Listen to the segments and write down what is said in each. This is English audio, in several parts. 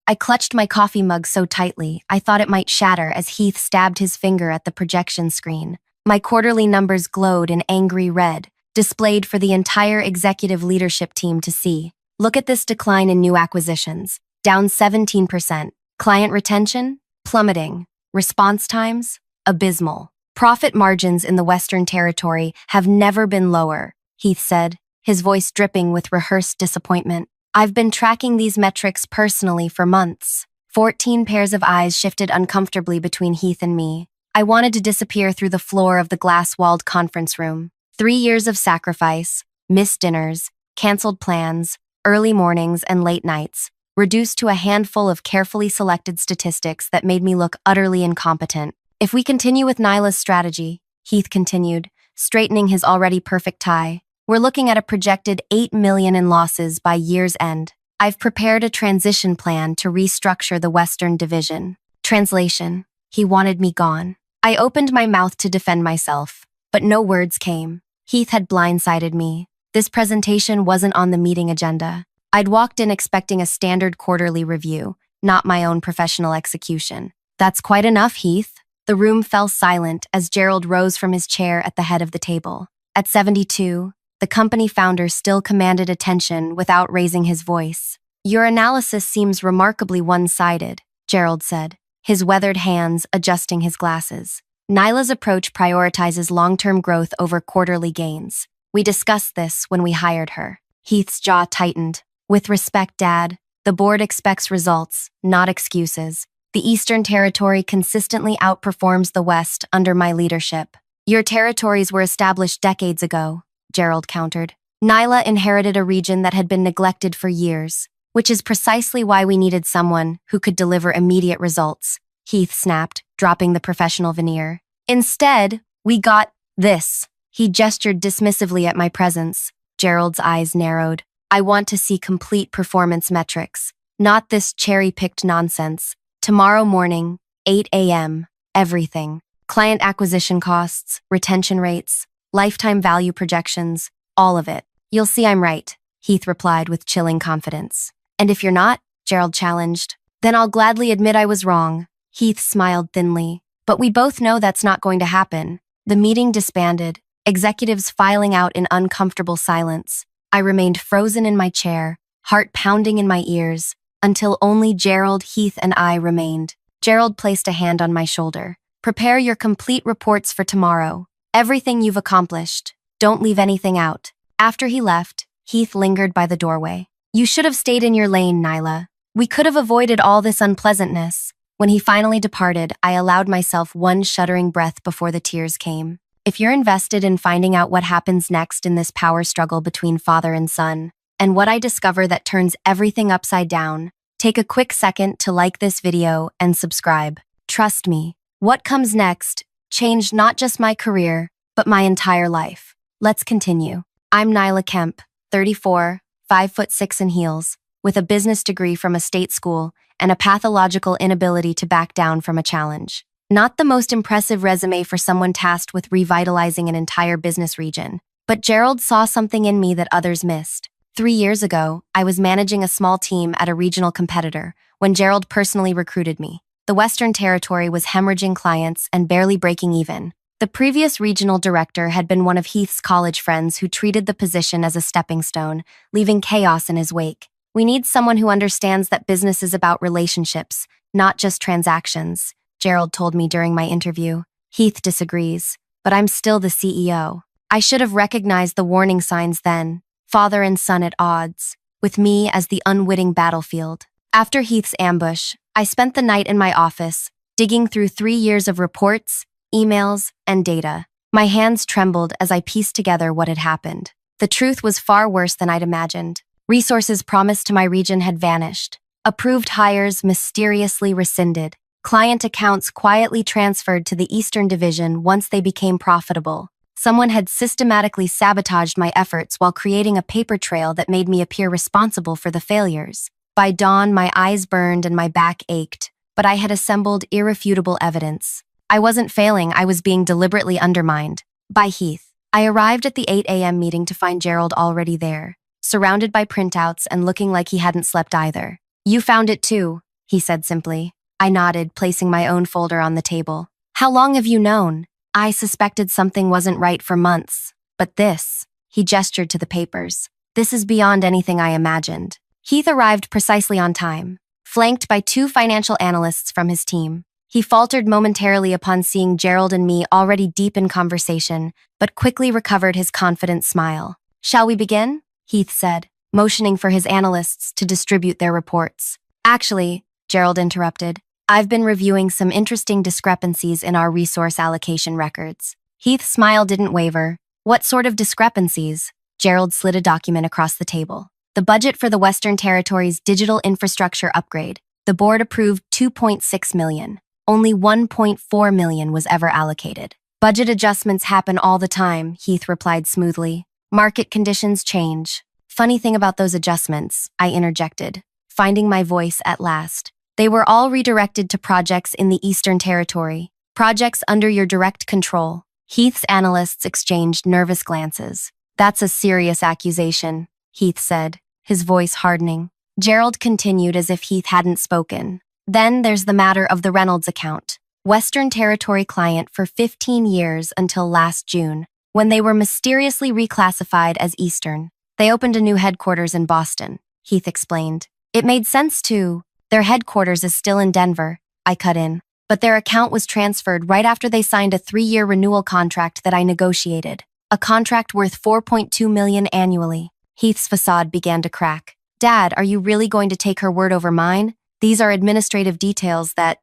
I clutched my coffee mug so tightly, I thought it might shatter as Heath stabbed his finger at the projection screen. My quarterly numbers glowed in angry red, displayed for the entire executive leadership team to see. Look at this decline in new acquisitions, down 17%. Client retention, plummeting. Response times, abysmal. Profit margins in the Western Territory have never been lower, Heath said, his voice dripping with rehearsed disappointment. I've been tracking these metrics personally for months. 14 pairs of eyes shifted uncomfortably between Heath and me. I wanted to disappear through the floor of the glass-walled conference room. 3 years of sacrifice, missed dinners, canceled plans, early mornings and late nights, reduced to a handful of carefully selected statistics that made me look utterly incompetent. If we continue with Nyla's strategy, Heath continued, straightening his already perfect tie, we're looking at a projected $8 million in losses by year's end. I've prepared a transition plan to restructure the Western Division. Translation: he wanted me gone. I opened my mouth to defend myself, but no words came. Heath had blindsided me. This presentation wasn't on the meeting agenda. I'd walked in expecting a standard quarterly review, not my own professional execution. That's quite enough, Heath. The room fell silent as Gerald rose from his chair at the head of the table. At 72, the company founder still commanded attention without raising his voice. Your analysis seems remarkably one-sided, Gerald said, his weathered hands adjusting his glasses. Nyla's approach prioritizes long-term growth over quarterly gains. We discussed this when we hired her. Heath's jaw tightened. With respect, Dad, the board expects results, not excuses. The Eastern Territory consistently outperforms the West under my leadership. Your territories were established decades ago, Gerald countered. Nyla inherited a region that had been neglected for years, which is precisely why we needed someone who could deliver immediate results, Heath snapped, dropping the professional veneer. Instead, we got this. He gestured dismissively at my presence. Gerald's eyes narrowed. I want to see complete performance metrics, not this cherry-picked nonsense. Tomorrow morning, 8 a.m., everything. Client acquisition costs, retention rates, lifetime value projections, all of it. You'll see I'm right, Heath replied with chilling confidence. And if you're not, Gerald challenged, then I'll gladly admit I was wrong. Heath smiled thinly. But we both know that's not going to happen. The meeting disbanded, executives filing out in uncomfortable silence. I remained frozen in my chair, heart pounding in my ears, until only Gerald, Heath, and I remained. Gerald placed a hand on my shoulder. Prepare your complete reports for tomorrow. Everything you've accomplished. Don't leave anything out. After he left, Heath lingered by the doorway. You should have stayed in your lane, Nyla. We could have avoided all this unpleasantness. When he finally departed, I allowed myself one shuddering breath before the tears came. If you're invested in finding out what happens next in this power struggle between father and son, and what I discover that turns everything upside down, take a quick second to like this video and subscribe. Trust me, what comes next changed not just my career, but my entire life. Let's continue. I'm Nyla Kemp, 34, 5'6" in heels, with a business degree from a state school and a pathological inability to back down from a challenge. Not the most impressive resume for someone tasked with revitalizing an entire business region, but Gerald saw something in me that others missed. 3 years ago, I was managing a small team at a regional competitor when Gerald personally recruited me. The Western Territory was hemorrhaging clients and barely breaking even. The previous regional director had been one of Heath's college friends who treated the position as a stepping stone, leaving chaos in his wake. We need someone who understands that business is about relationships, not just transactions, Gerald told me during my interview. Heath disagrees, but I'm still the CEO. I should have recognized the warning signs then. Father and son at odds, with me as the unwitting battlefield. After Heath's ambush, I spent the night in my office, digging through 3 years of reports, emails, and data. My hands trembled as I pieced together what had happened. The truth was far worse than I'd imagined. Resources promised to my region had vanished. Approved hires mysteriously rescinded. Client accounts quietly transferred to the Eastern Division once they became profitable. Someone had systematically sabotaged my efforts while creating a paper trail that made me appear responsible for the failures. By dawn, my eyes burned and my back ached, but I had assembled irrefutable evidence. I wasn't failing, I was being deliberately undermined. By Heath. I arrived at the 8 a.m. meeting to find Gerald already there, surrounded by printouts and looking like he hadn't slept either. You found it too, he said simply. I nodded, placing my own folder on the table. How long have you known? I suspected something wasn't right for months. But this, he gestured to the papers. This is beyond anything I imagined. Heath arrived precisely on time, flanked by 2 financial analysts from his team. He faltered momentarily upon seeing Gerald and me already deep in conversation, but quickly recovered his confident smile. Shall we begin? Heath said, motioning for his analysts to distribute their reports. Actually, Gerald interrupted, I've been reviewing some interesting discrepancies in our resource allocation records. Heath's smile didn't waver. What sort of discrepancies? Gerald slid a document across the table. The budget for the Western Territories' digital infrastructure upgrade. The board approved $2.6 million. Only $1.4 million was ever allocated. Budget adjustments happen all the time, Heath replied smoothly. Market conditions change. Funny thing about those adjustments, I interjected, finding my voice at last. They were all redirected to projects in the Eastern Territory, projects under your direct control. Heath's analysts exchanged nervous glances. That's a serious accusation, Heath said, his voice hardening. Gerald continued as if Heath hadn't spoken. Then there's the matter of the Reynolds account. Western Territory client for 15 years until last June, when they were mysteriously reclassified as Eastern. They opened a new headquarters in Boston, Heath explained. It made sense too. Their headquarters is still in Denver, I cut in. But their account was transferred right after they signed a 3-year renewal contract that I negotiated. A contract worth $4.2 million annually. Heath's facade began to crack. Dad, are you really going to take her word over mine? These are administrative details that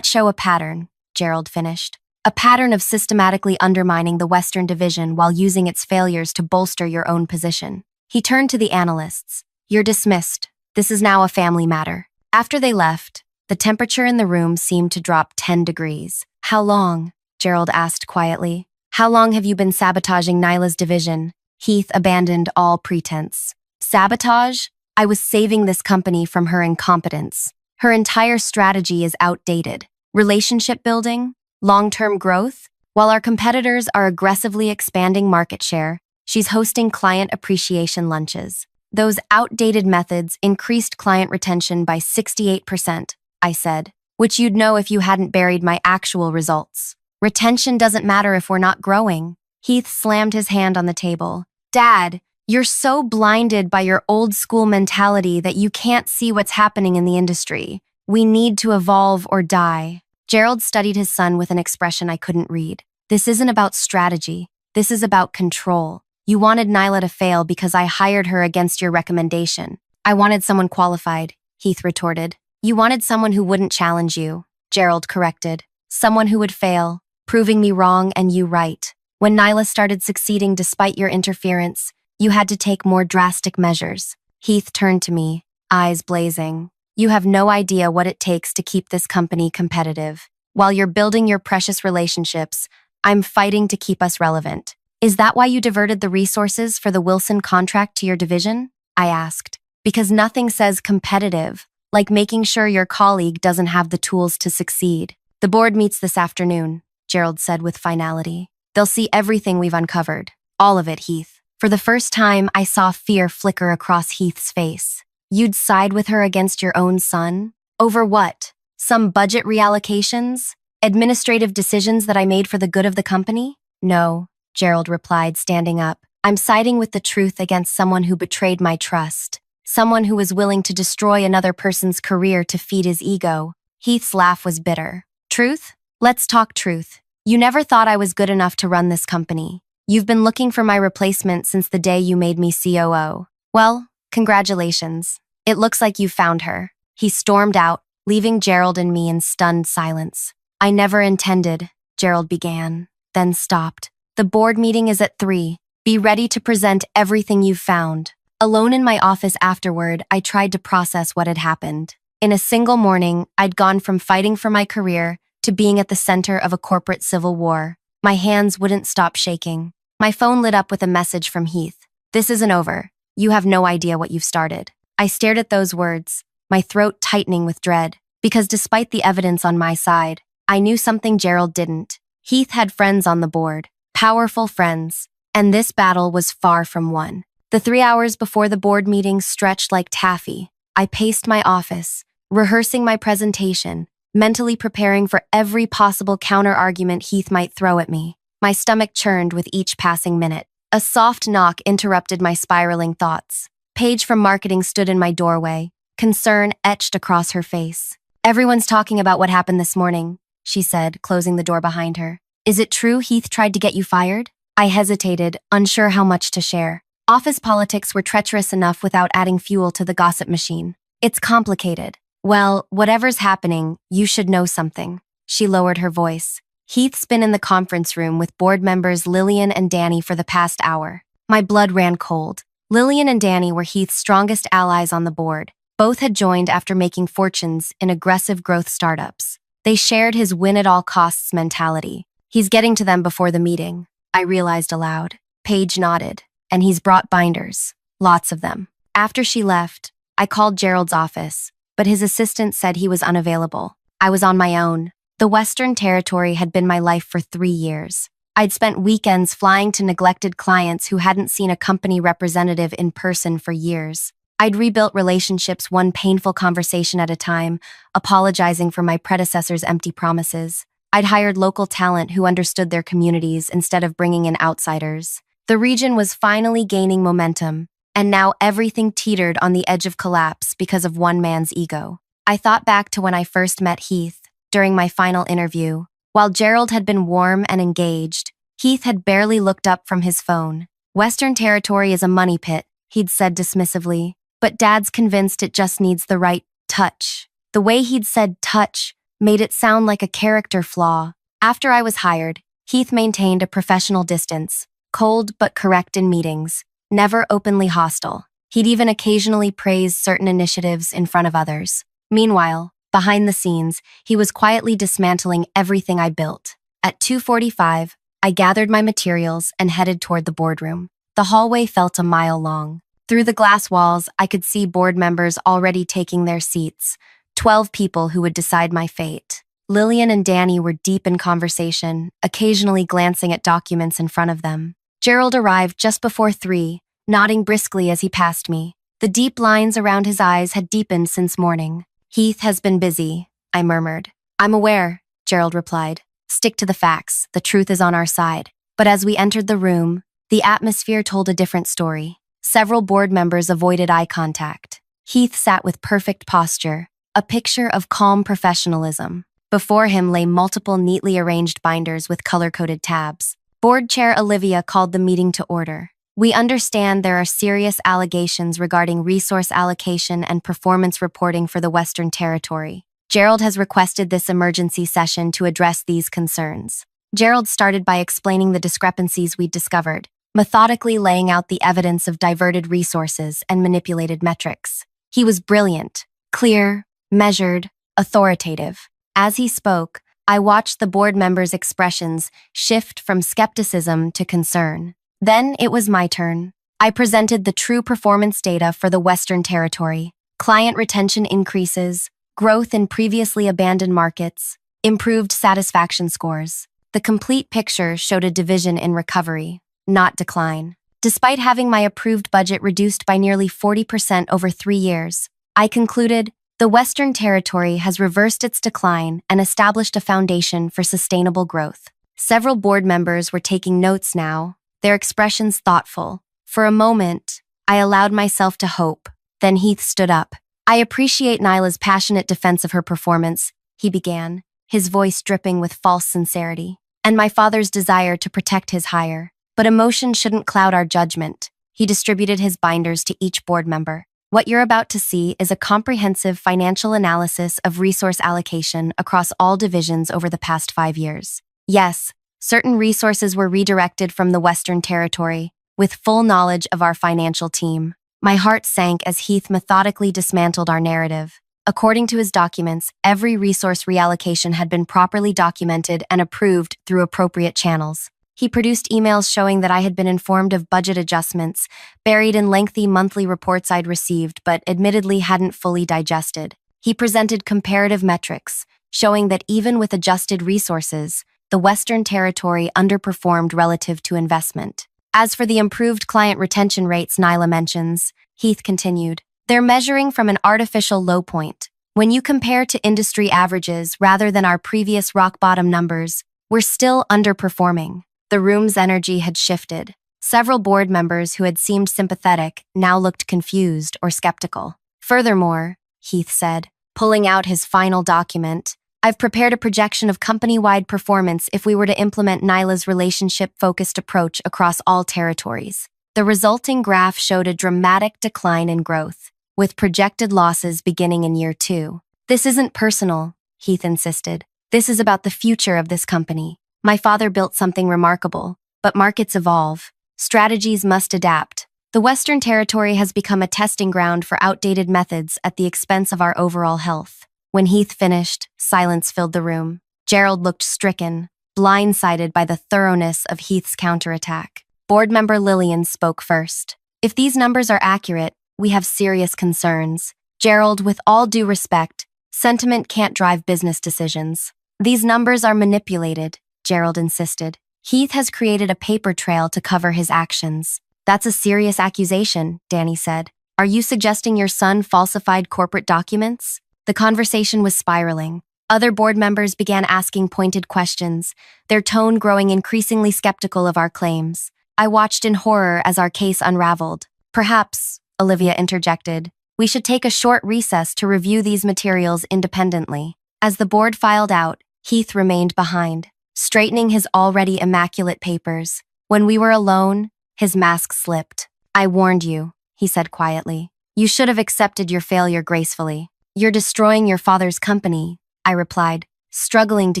show a pattern, Gerald finished. A pattern of systematically undermining the Western Division while using its failures to bolster your own position. He turned to the analysts. You're dismissed. This is now a family matter. After they left, the temperature in the room seemed to drop 10 degrees. How long? Gerald asked quietly. How long have you been sabotaging Nyla's division? Heath abandoned all pretense. Sabotage? I was saving this company from her incompetence. Her entire strategy is outdated. Relationship building? Long-term growth? While our competitors are aggressively expanding market share, she's hosting client appreciation lunches. Those outdated methods increased client retention by 68%, I said, which you'd know if you hadn't buried my actual results. Retention doesn't matter if we're not growing. Heath slammed his hand on the table. Dad, you're so blinded by your old-school mentality that you can't see what's happening in the industry. We need to evolve or die. Gerald studied his son with an expression I couldn't read. This isn't about strategy. This is about control. You wanted Nyla to fail because I hired her against your recommendation. I wanted someone qualified, Heath retorted. You wanted someone who wouldn't challenge you, Gerald corrected. Someone who would fail, proving me wrong and you right. When Nyla started succeeding despite your interference, you had to take more drastic measures. Heath turned to me, eyes blazing. You have no idea what it takes to keep this company competitive. While you're building your precious relationships, I'm fighting to keep us relevant. Is that why you diverted the resources for the Wilson contract to your division? I asked. Because nothing says competitive, like making sure your colleague doesn't have the tools to succeed. The board meets this afternoon, Gerald said with finality. They'll see everything we've uncovered. All of it, Heath. For the first time, I saw fear flicker across Heath's face. You'd side with her against your own son? Over what? Some budget reallocations? Administrative decisions that I made for the good of the company? No, Gerald replied, standing up. I'm siding with the truth against someone who betrayed my trust. Someone who was willing to destroy another person's career to feed his ego. Heath's laugh was bitter. Truth? Let's talk truth. You never thought I was good enough to run this company. You've been looking for my replacement since the day you made me COO. Well, congratulations. It looks like you found her. He stormed out, leaving Gerald and me in stunned silence. I never intended, Gerald began, then stopped. The board meeting is at 3. Be ready to present everything you've found. Alone in my office afterward, I tried to process what had happened. In a single morning, I'd gone from fighting for my career to being at the center of a corporate civil war. My hands wouldn't stop shaking. My phone lit up with a message from Heath. This isn't over. You have no idea what you've started. I stared at those words, my throat tightening with dread, because despite the evidence on my side, I knew something Gerald didn't. Heath had friends on the board, powerful friends, and this battle was far from won. The 3 hours before the board meeting stretched like taffy. I paced my office, rehearsing my presentation, mentally preparing for every possible counter-argument Heath might throw at me. My stomach churned with each passing minute. A soft knock interrupted my spiraling thoughts. Paige from marketing stood in my doorway, concern etched across her face. "Everyone's talking about what happened this morning," she said, closing the door behind her. "Is it true Heath tried to get you fired?" I hesitated, unsure how much to share. Office politics were treacherous enough without adding fuel to the gossip machine. "It's complicated." "Well, whatever's happening, you should know something." She lowered her voice. "Heath's been in the conference room with board members Lillian and Danny for the past hour." My blood ran cold. Lillian and Danny were Heath's strongest allies on the board. Both had joined after making fortunes in aggressive growth startups. They shared his win-at-all-costs mentality. "He's getting to them before the meeting," I realized aloud. Paige nodded. "And he's brought binders. Lots of them." After she left, I called Gerald's office, but his assistant said he was unavailable. I was on my own. The Western Territory had been my life for 3 years. I'd spent weekends flying to neglected clients who hadn't seen a company representative in person for years. I'd rebuilt relationships one painful conversation at a time, apologizing for my predecessor's empty promises. I'd hired local talent who understood their communities instead of bringing in outsiders. The region was finally gaining momentum, and now everything teetered on the edge of collapse because of one man's ego. I thought back to when I first met Heath, during my final interview. While Gerald had been warm and engaged, Heath had barely looked up from his phone. "Western Territory is a money pit," he'd said dismissively, "but Dad's convinced it just needs the right touch." The way he'd said touch made it sound like a character flaw. After I was hired, Heath maintained a professional distance, cold but correct in meetings, never openly hostile. He'd even occasionally praise certain initiatives in front of others. Meanwhile, behind the scenes, he was quietly dismantling everything I built. At 2:45, I gathered my materials and headed toward the boardroom. The hallway felt a mile long. Through the glass walls, I could see board members already taking their seats, 12 people who would decide my fate. Lillian and Danny were deep in conversation, occasionally glancing at documents in front of them. Gerald arrived just before 3, nodding briskly as he passed me. The deep lines around his eyes had deepened since morning. "Heath has been busy," I murmured. "I'm aware," Gerald replied. "Stick to the facts. The truth is on our side." But as we entered the room, the atmosphere told a different story. Several board members avoided eye contact. Heath sat with perfect posture, a picture of calm professionalism. Before him lay multiple neatly arranged binders with color-coded tabs. Board Chair Olivia called the meeting to order. "We understand there are serious allegations regarding resource allocation and performance reporting for the Western Territory. Gerald has requested this emergency session to address these concerns." Gerald started by explaining the discrepancies we'd discovered, methodically laying out the evidence of diverted resources and manipulated metrics. He was brilliant, clear, measured, authoritative. As he spoke, I watched the board members' expressions shift from skepticism to concern. Then it was my turn. I presented the true performance data for the Western Territory: client retention increases, growth in previously abandoned markets, improved satisfaction scores. The complete picture showed a division in recovery, not decline. Despite having my approved budget reduced by nearly 40% over 3 years, I concluded the Western Territory has reversed its decline and established a foundation for sustainable growth. Several board members were taking notes now, their expressions thoughtful. For a moment, I allowed myself to hope. Then Heath stood up. "I appreciate Nyla's passionate defense of her performance," he began, his voice dripping with false sincerity, "and my father's desire to protect his hire. But emotion shouldn't cloud our judgment." He distributed his binders to each board member. "What you're about to see is a comprehensive financial analysis of resource allocation across all divisions over the past 5 years. Yes, certain resources were redirected from the Western Territory, with full knowledge of our financial team." My heart sank as Heath methodically dismantled our narrative. According to his documents, every resource reallocation had been properly documented and approved through appropriate channels. He produced emails showing that I had been informed of budget adjustments, buried in lengthy monthly reports I'd received but admittedly hadn't fully digested. He presented comparative metrics, showing that even with adjusted resources, the Western Territory underperformed relative to investment. As for the improved client retention rates Nyla mentions, Heath continued, "They're measuring from an artificial low point. When you compare to industry averages rather than our previous rock bottom numbers, we're still underperforming. The room's energy had shifted. Several board members who had seemed sympathetic now looked confused or skeptical. Furthermore, Heath said, pulling out his final document, I've prepared a projection of company-wide performance if we were to implement Nyla's relationship-focused approach across all territories. The resulting graph showed a dramatic decline in growth, with projected losses beginning in year 2. This isn't personal, Heath insisted. This is about the future of this company. My father built something remarkable, but markets evolve. Strategies must adapt. The Western Territory has become a testing ground for outdated methods at the expense of our overall health. When Heath finished, silence filled the room. Gerald looked stricken, blindsided by the thoroughness of Heath's counterattack. Board member Lillian spoke first. If these numbers are accurate, we have serious concerns. Gerald, with all due respect, sentiment can't drive business decisions. These numbers are manipulated, Gerald insisted. Heath has created a paper trail to cover his actions. That's a serious accusation, Danny said. Are you suggesting your son falsified corporate documents? The conversation was spiraling. Other board members began asking pointed questions, their tone growing increasingly skeptical of our claims. I watched in horror as our case unraveled. Perhaps, Olivia interjected, we should take a short recess to review these materials independently. As the board filed out, Heath remained behind, straightening his already immaculate papers. When we were alone, his mask slipped. I warned you, he said quietly. You should have accepted your failure gracefully. You're destroying your father's company, I replied, struggling to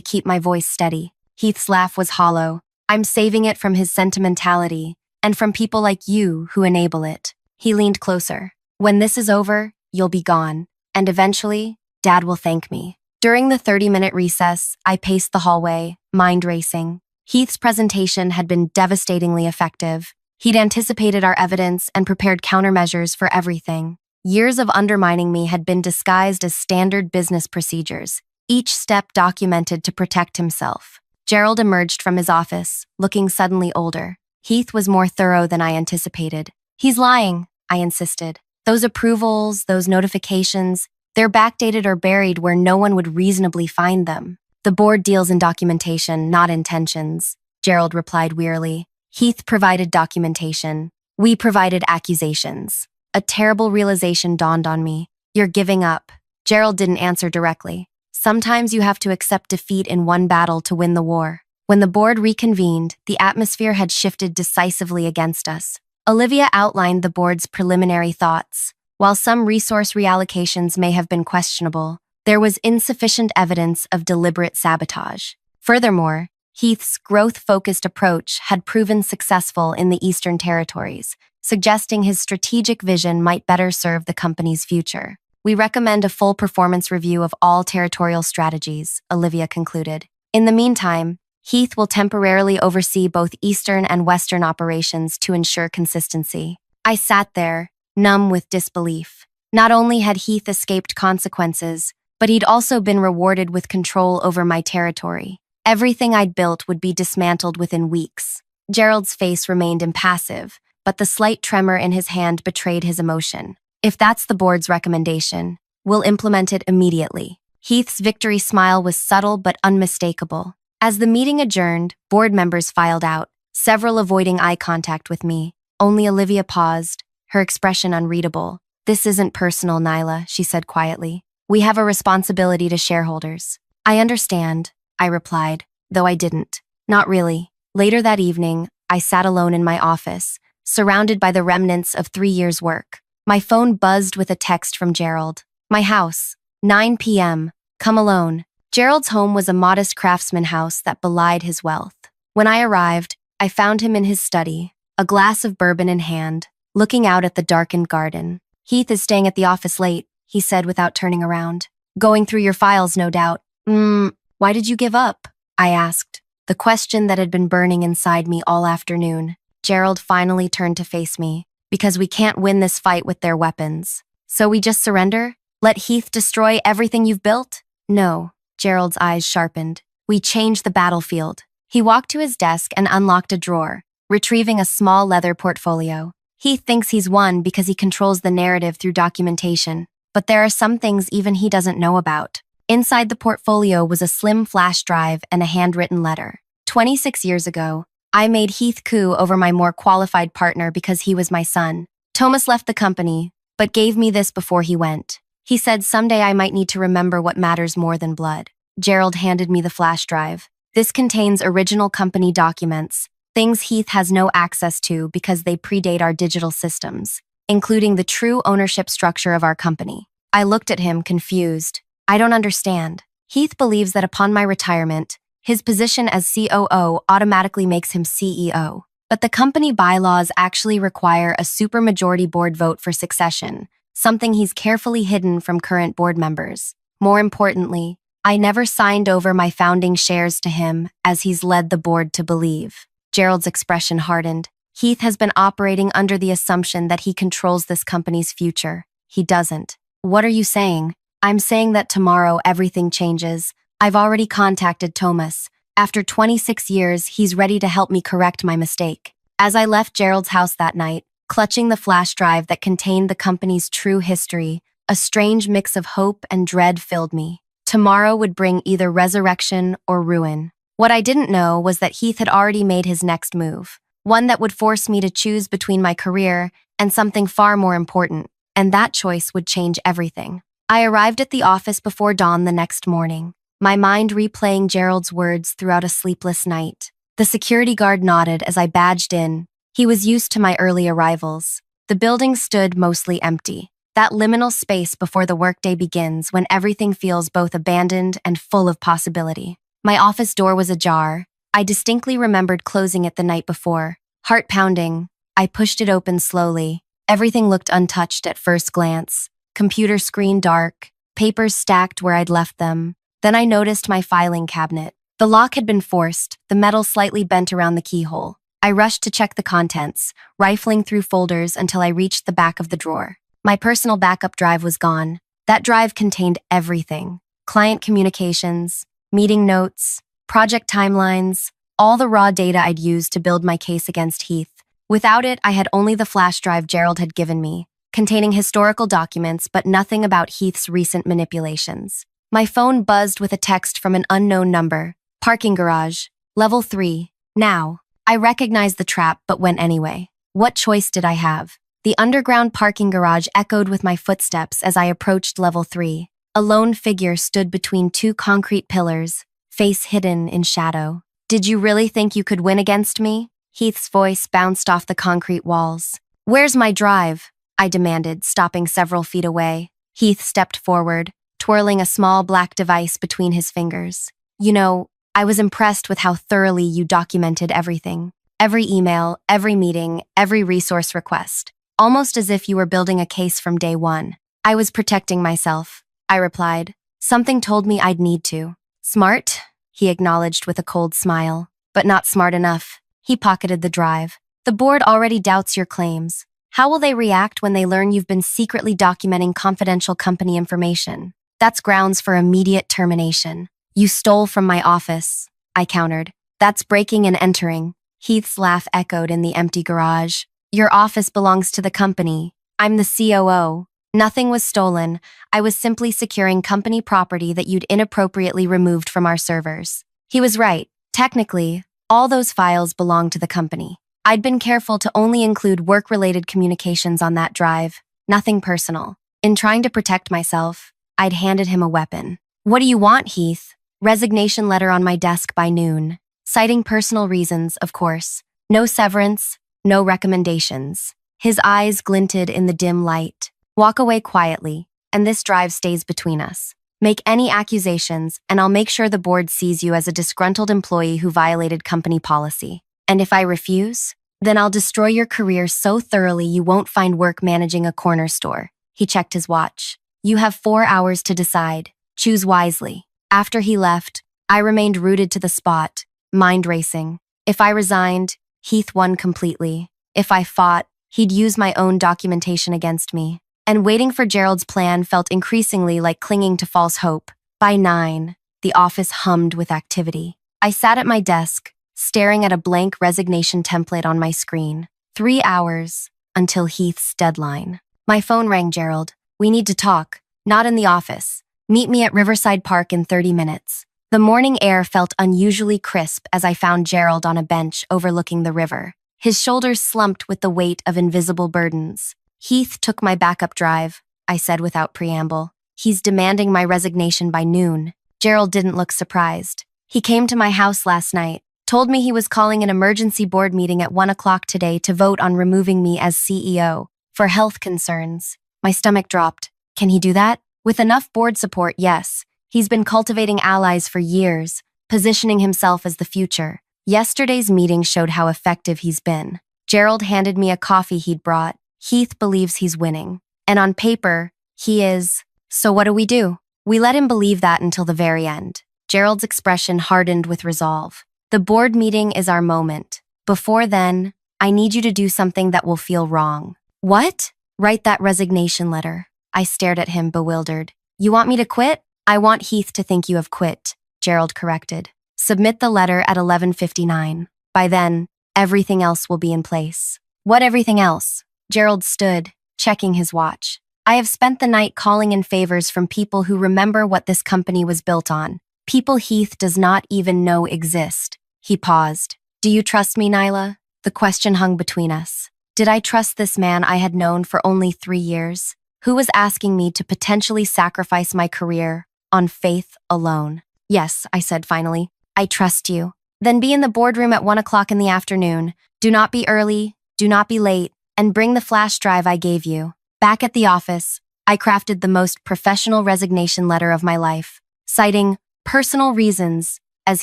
keep my voice steady. Heath's laugh was hollow. I'm saving it from his sentimentality, and from people like you who enable it. He leaned closer. When this is over, you'll be gone, and eventually, Dad will thank me. During the 30-minute recess, I paced the hallway, mind racing. Heath's presentation had been devastatingly effective. He'd anticipated our evidence and prepared countermeasures for everything. Years of undermining me had been disguised as standard business procedures, each step documented to protect himself. Gerald emerged from his office, looking suddenly older. Heath was more thorough than I anticipated. He's lying, I insisted. Those approvals, those notifications, they're backdated or buried where no one would reasonably find them. The board deals in documentation, not intentions, Gerald replied wearily. Heath provided documentation. We provided accusations. A terrible realization dawned on me. You're giving up. Gerald didn't answer directly. Sometimes you have to accept defeat in one battle to win the war. When the board reconvened, the atmosphere had shifted decisively against us. Olivia outlined the board's preliminary thoughts. While some resource reallocations may have been questionable, there was insufficient evidence of deliberate sabotage. Furthermore, Heath's growth-focused approach had proven successful in the Eastern Territories, suggesting his strategic vision might better serve the company's future. We recommend a full performance review of all territorial strategies, Olivia concluded. In the meantime, Heath will temporarily oversee both Eastern and Western operations to ensure consistency. I sat there, numb with disbelief. Not only had Heath escaped consequences, but he'd also been rewarded with control over my territory. Everything I'd built would be dismantled within weeks. Gerald's face remained impassive, but the slight tremor in his hand betrayed his emotion. If that's the board's recommendation, we'll implement it immediately. Heath's victory smile was subtle but unmistakable. As the meeting adjourned, board members filed out, several avoiding eye contact with me. Only Olivia paused, her expression unreadable. This isn't personal, Nyla, she said quietly. We have a responsibility to shareholders. I understand, I replied, though I didn't. Not really. Later that evening, I sat alone in my office, surrounded by the remnants of 3 years' work. My phone buzzed with a text from Gerald. My house, 9 p.m., come alone. Gerald's home was a modest craftsman house that belied his wealth. When I arrived, I found him in his study, a glass of bourbon in hand, looking out at the darkened garden. Heath is staying at the office late, he said without turning around. Going through your files, no doubt. Why did you give up? I asked, the question that had been burning inside me all afternoon. Gerald finally turned to face me. Because we can't win this fight with their weapons. So we just surrender? Let Heath destroy everything you've built? No. Gerald's eyes sharpened. We change the battlefield. He walked to his desk and unlocked a drawer, retrieving a small leather portfolio. Heath thinks he's won because he controls the narrative through documentation. but there are some things even he doesn't know about. Inside the portfolio was a slim flash drive and a handwritten letter. 26 years ago, I made Heath coup over my more qualified partner because he was my son. Thomas left the company, but gave me this before he went. He said someday I might need to remember what matters more than blood. Gerald handed me the flash drive. This contains original company documents, things Heath has no access to because they predate our digital systems, including the true ownership structure of our company. I looked at him, confused. I don't understand. Heath believes that upon my retirement, his position as COO automatically makes him CEO. But the company bylaws actually require a supermajority board vote for succession, something he's carefully hidden from current board members. More importantly, I never signed over my founding shares to him, as he's led the board to believe. Gerald's expression hardened. Heath has been operating under the assumption that he controls this company's future. He doesn't. What are you saying? I'm saying that tomorrow everything changes. I've already contacted Thomas. After 26 years, he's ready to help me correct my mistake. As I left Gerald's house that night, clutching the flash drive that contained the company's true history, a strange mix of hope and dread filled me. Tomorrow would bring either resurrection or ruin. What I didn't know was that Heath had already made his next move, one that would force me to choose between my career and something far more important, and that choice would change everything. I arrived at the office before dawn the next morning, my mind replaying Gerald's words throughout a sleepless night. The security guard nodded as I badged in. He was used to my early arrivals. The building stood mostly empty, that liminal space before the workday begins when everything feels both abandoned and full of possibility. My office door was ajar. I distinctly remembered closing it the night before. Heart pounding, I pushed it open slowly. Everything looked untouched at first glance. Computer screen dark, papers stacked where I'd left them. Then I noticed my filing cabinet. The lock had been forced, the metal slightly bent around the keyhole. I rushed to check the contents, rifling through folders until I reached the back of the drawer. My personal backup drive was gone. That drive contained everything. Client communications, meeting notes, project timelines, all the raw data I'd used to build my case against Heath. Without it, I had only the flash drive Gerald had given me, containing historical documents but nothing about Heath's recent manipulations. My phone buzzed with a text from an unknown number. Parking garage. Level 3. Now. I recognized the trap but went anyway. What choice did I have? The underground parking garage echoed with my footsteps as I approached level 3. A lone figure stood between two concrete pillars, face hidden in shadow. Did you really think you could win against me? Heath's voice bounced off the concrete walls. Where's my drive? I demanded, stopping several feet away. Heath stepped forward, twirling a small black device between his fingers. You know, I was impressed with how thoroughly you documented everything. Every email, every meeting, every resource request. Almost as if you were building a case from day one. I was protecting myself, I replied. Something told me I'd need to. Smart, he acknowledged with a cold smile. But not smart enough. He pocketed the drive. The board already doubts your claims. How will they react when they learn you've been secretly documenting confidential company information? That's grounds for immediate termination. You stole from my office, I countered. That's breaking and entering. Heath's laugh echoed in the empty garage. Your office belongs to the company. I'm the COO. Nothing was stolen. I was simply securing company property that you'd inappropriately removed from our servers. He was right. Technically, all those files belong to the company. I'd been careful to only include work-related communications on that drive, nothing personal. In trying to protect myself, I'd handed him a weapon. What do you want, Heath? Resignation letter on my desk by noon. Citing personal reasons, of course. No severance, no recommendations. His eyes glinted in the dim light. Walk away quietly, and this drive stays between us. Make any accusations, and I'll make sure the board sees you as a disgruntled employee who violated company policy. And if I refuse, then I'll destroy your career so thoroughly you won't find work managing a corner store. He checked his watch. You have 4 hours to decide. Choose wisely. After he left, I remained rooted to the spot, mind racing. If I resigned, Heath won completely. If I fought, he'd use my own documentation against me. And waiting for Gerald's plan felt increasingly like clinging to false hope. By 9, the office hummed with activity. I sat at my desk, staring at a blank resignation template on my screen. 3 hours until Heath's deadline. My phone rang. Gerald. We need to talk. Not in the office. Meet me at Riverside Park in 30 minutes. The morning air felt unusually crisp as I found Gerald on a bench overlooking the river. His shoulders slumped with the weight of invisible burdens. Heath took my backup drive, I said without preamble. He's demanding my resignation by noon. Gerald didn't look surprised. He came to my house last night, told me he was calling an emergency board meeting at 1 o'clock today to vote on removing me as CEO for health concerns. My stomach dropped. Can he do that? With enough board support, yes. He's been cultivating allies for years, positioning himself as the future. Yesterday's meeting showed how effective he's been. Gerald handed me a coffee he'd brought. Heath believes he's winning. And on paper, he is. So what do? We let him believe that until the very end. Gerald's expression hardened with resolve. The board meeting is our moment. Before then, I need you to do something that will feel wrong. What? Write that resignation letter. I stared at him, bewildered. You want me to quit? I want Heath to think you have quit, Gerald corrected. Submit the letter at 11:59. By then, everything else will be in place. What everything else? Gerald stood, checking his watch. I have spent the night calling in favors from people who remember what this company was built on. People Heath does not even know exist. He paused. Do you trust me, Nyla? The question hung between us. Did I trust this man I had known for only 3 years? Who was asking me to potentially sacrifice my career on faith alone? Yes, I said finally. I trust you. Then be in the boardroom at 1 o'clock in the afternoon. Do not be early, do not be late, and bring the flash drive I gave you. Back at the office, I crafted the most professional resignation letter of my life, citing personal reasons as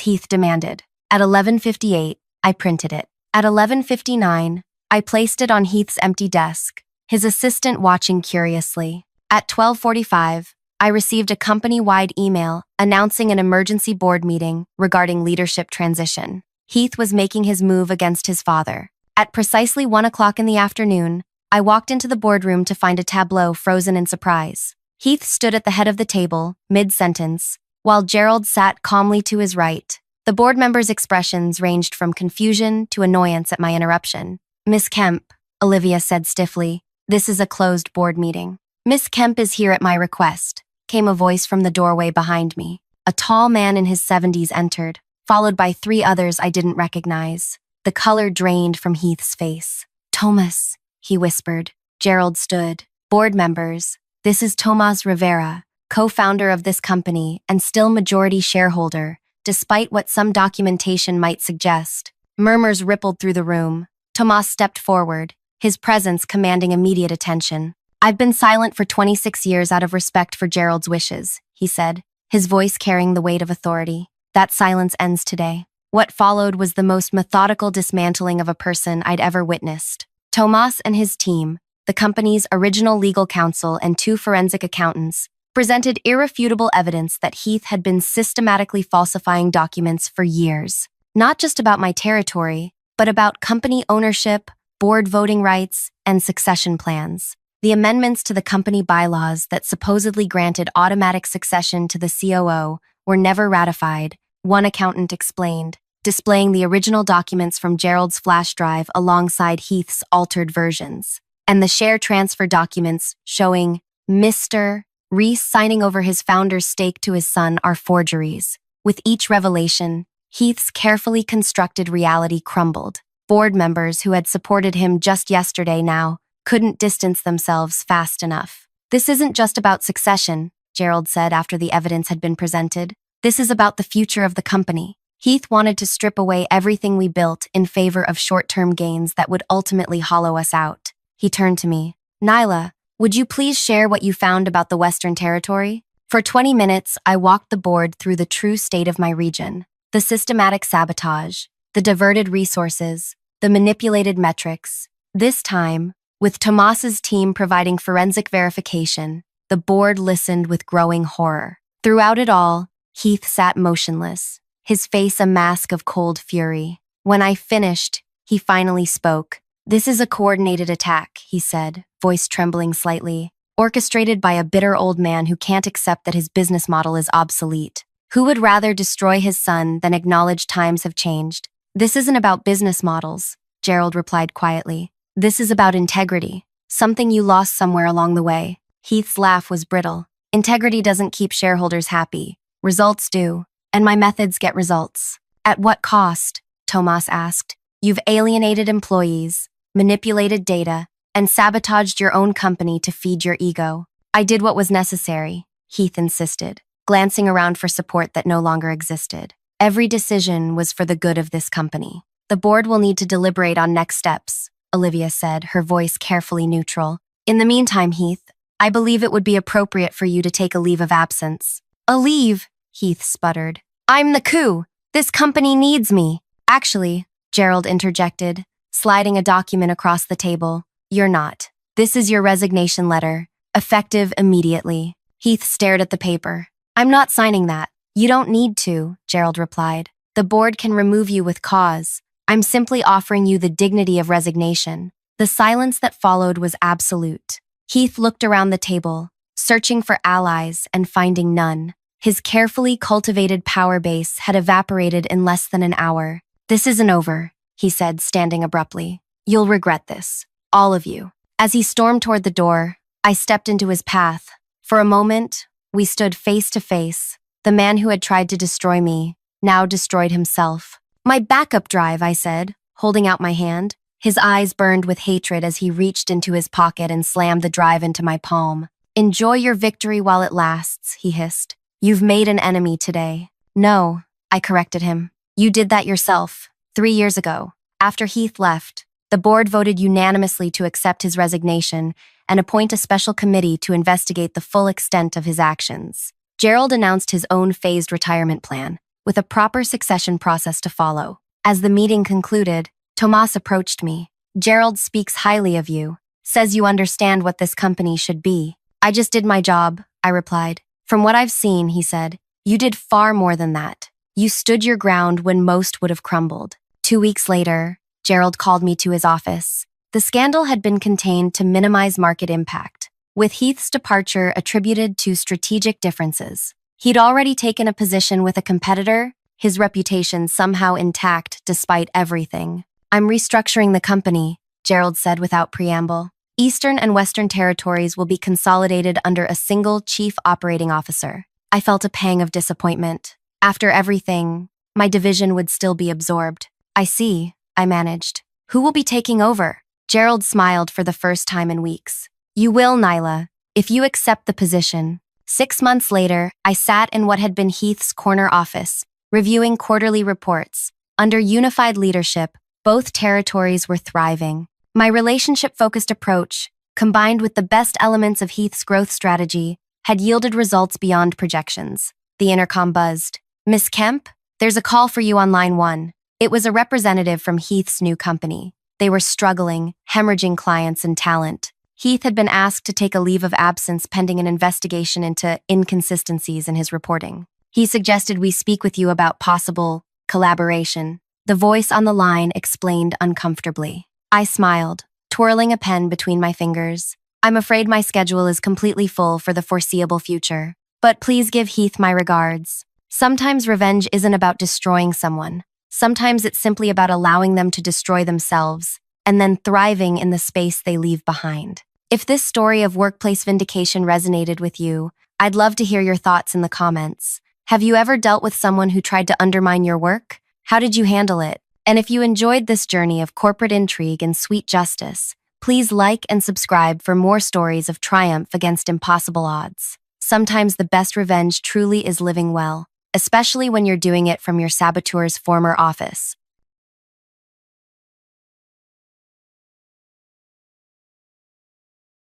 Heath demanded. At 11:58, I printed it. At 11:59, I placed it on Heath's empty desk, his assistant watching curiously. At 12:45, I received a company-wide email announcing an emergency board meeting regarding leadership transition. Heath was making his move against his father. At precisely 1 o'clock in the afternoon, I walked into the boardroom to find a tableau frozen in surprise. Heath stood at the head of the table, mid-sentence, while Gerald sat calmly to his right. The board members' expressions ranged from confusion to annoyance at my interruption. Miss Kemp, Olivia said stiffly, this is a closed board meeting. Miss Kemp is here at my request, came a voice from the doorway behind me. A tall man in his 70s entered, followed by 3 others I didn't recognize. The color drained from Heath's face. Thomas, he whispered. Gerald stood. Board members, this is Tomas Rivera, co-founder of this company and still majority shareholder, despite what some documentation might suggest. Murmurs rippled through the room. Tomas stepped forward, his presence commanding immediate attention. I've been silent for 26 years out of respect for Gerald's wishes, he said, his voice carrying the weight of authority. That silence ends today. What followed was the most methodical dismantling of a person I'd ever witnessed. Tomas and his team, the company's original legal counsel and 2 forensic accountants, presented irrefutable evidence that Heath had been systematically falsifying documents for years. Not just about my territory, but about company ownership, board voting rights, and succession plans. The amendments to the company bylaws that supposedly granted automatic succession to the COO were never ratified, one accountant explained, displaying the original documents from Gerald's flash drive alongside Heath's altered versions, and the share transfer documents showing Mr. Reese signing over his founder's stake to his son are forgeries. With each revelation, Heath's carefully constructed reality crumbled. Board members who had supported him just yesterday now couldn't distance themselves fast enough. This isn't just about succession, Gerald said after the evidence had been presented. This is about the future of the company. Heath wanted to strip away everything we built in favor of short-term gains that would ultimately hollow us out. He turned to me. Nyla, would you please share what you found about the Western Territory? For 20 minutes, I walked the board through the true state of my region. The systematic sabotage, the diverted resources, the manipulated metrics. This time, with Tomas's team providing forensic verification, the board listened with growing horror. Throughout it all, Heath sat motionless, his face a mask of cold fury. When I finished, he finally spoke. This is a coordinated attack, he said, voice trembling slightly, orchestrated by a bitter old man who can't accept that his business model is obsolete. Who would rather destroy his son than acknowledge times have changed? This isn't about business models, Gerald replied quietly. This is about integrity, something you lost somewhere along the way. Heath's laugh was brittle. Integrity doesn't keep shareholders happy. Results do. And my methods get results. At what cost? Tomas asked. You've alienated employees, manipulated data, and sabotaged your own company to feed your ego. I did what was necessary, Heath insisted, glancing around for support that no longer existed. Every decision was for the good of this company. The board will need to deliberate on next steps, Olivia said, her voice carefully neutral. In the meantime, Heath, I believe it would be appropriate for you to take a leave of absence. A leave? Heath sputtered. I'm the coup. This company needs me. Actually, Gerald interjected, sliding a document across the table. You're not. This is your resignation letter, effective immediately. Heath stared at the paper. I'm not signing that. You don't need to, Gerald replied. The board can remove you with cause. I'm simply offering you the dignity of resignation. The silence that followed was absolute. Heath looked around the table, searching for allies and finding none. His carefully cultivated power base had evaporated in less than an hour. This isn't over, he said, standing abruptly. You'll regret this. All of you. As he stormed toward the door, I stepped into his path. For a moment, we stood face to face. The man who had tried to destroy me now destroyed himself. My backup drive, I said, holding out my hand. His eyes burned with hatred as he reached into his pocket and slammed the drive into my palm. Enjoy your victory while it lasts, he hissed. You've made an enemy today. No, I corrected him. You did that yourself, 3 years ago. After Heath left, the board voted unanimously to accept his resignation and appoint a special committee to investigate the full extent of his actions. Gerald announced his own phased retirement plan, with a proper succession process to follow. As the meeting concluded, Tomas approached me. Gerald speaks highly of you, says you understand what this company should be. I just did my job, I replied. From what I've seen, he said, you did far more than that. You stood your ground when most would have crumbled. 2 weeks later, Gerald called me to his office. The scandal had been contained to minimize market impact, with Heath's departure attributed to strategic differences. He'd already taken a position with a competitor, his reputation somehow intact despite everything. I'm restructuring the company, Gerald said without preamble. Eastern and Western territories will be consolidated under a single chief operating officer. I felt a pang of disappointment. After everything, my division would still be absorbed. I see, I managed. Who will be taking over? Gerald smiled for the first time in weeks. You will, Nyla, if you accept the position. 6 months later, I sat in what had been Heath's corner office, reviewing quarterly reports. Under unified leadership, both territories were thriving. My relationship-focused approach, combined with the best elements of Heath's growth strategy, had yielded results beyond projections. The intercom buzzed. Miss Kemp, there's a call for you on line 1. It was a representative from Heath's new company. They were struggling, hemorrhaging clients and talent. Heath had been asked to take a leave of absence pending an investigation into inconsistencies in his reporting. He suggested we speak with you about possible collaboration. The voice on the line explained uncomfortably. I smiled, twirling a pen between my fingers. I'm afraid my schedule is completely full for the foreseeable future. But please give Heath my regards. Sometimes revenge isn't about destroying someone. Sometimes it's simply about allowing them to destroy themselves and then thriving in the space they leave behind. If this story of workplace vindication resonated with you, I'd love to hear your thoughts in the comments. Have you ever dealt with someone who tried to undermine your work? How did you handle it? And if you enjoyed this journey of corporate intrigue and sweet justice, please like and subscribe for more stories of triumph against impossible odds. Sometimes the best revenge truly is living well, especially when you're doing it from your saboteur's former office.